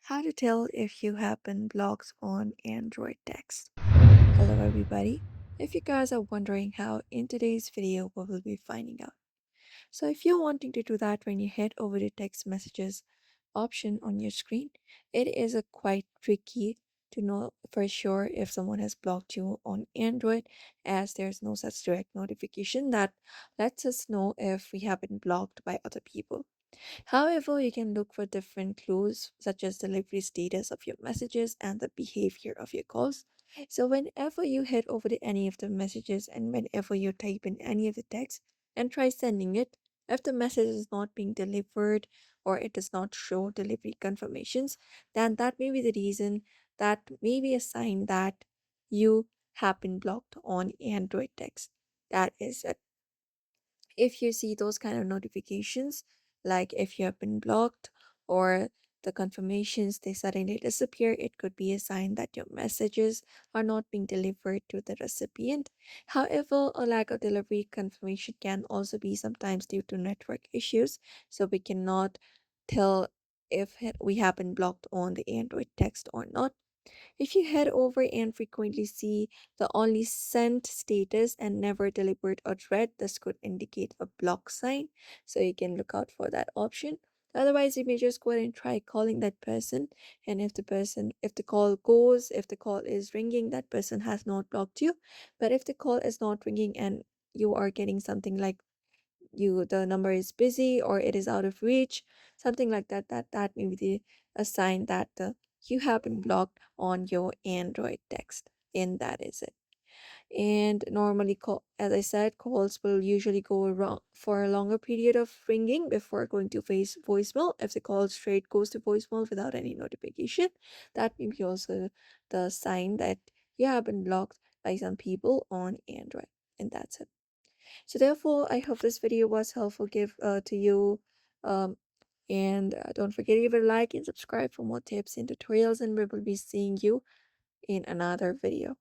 How to tell if you have been blocked on Android text. Hello, everybody. If you guys are wondering how, in today's video, we will be finding out. So, if you're wanting to do that, when you head over to text messages option on your screen, it is a quite tricky to know for sure if someone has blocked you on Android, as there's no such direct notification that lets us know if we have been blocked by other people. However, you can look for different clues such as delivery status of your messages and the behavior of your calls. So whenever you head over to any of the messages and whenever you type in any of the text and try sending it, if the message is not being delivered or it does not show delivery confirmations, then that may be the reason, that may be a sign that you have been blocked on Android text. That is it. If you see those kind of notifications, like if you have been blocked or the confirmations they suddenly disappear, it could be a sign that your messages are not being delivered to the recipient. However, a lack of delivery confirmation can also be sometimes due to network issues, so we cannot tell if we have been blocked on the Android text or not. If you head over and frequently see the only sent status and never delivered or read, this could indicate a block sign. So you can look out for that option. Otherwise, you may just go ahead and try calling that person. And if the call goes, if the call is ringing, that person has not blocked you. But if the call is not ringing and you are getting something like the number is busy or it is out of reach, something like that, that may be a sign that you have been blocked on your Android text, and that is it. And normally, as I said, calls will usually go wrong for a longer period of ringing before going to face voicemail. If the call straight goes to voicemail without any notification, that may be also the sign that you have been blocked by some people on Android, and that's it. So therefore, I hope this video was helpful give to you. Um, and don't forget to give it a like and subscribe for more tips and tutorials, and we will be seeing you in another video.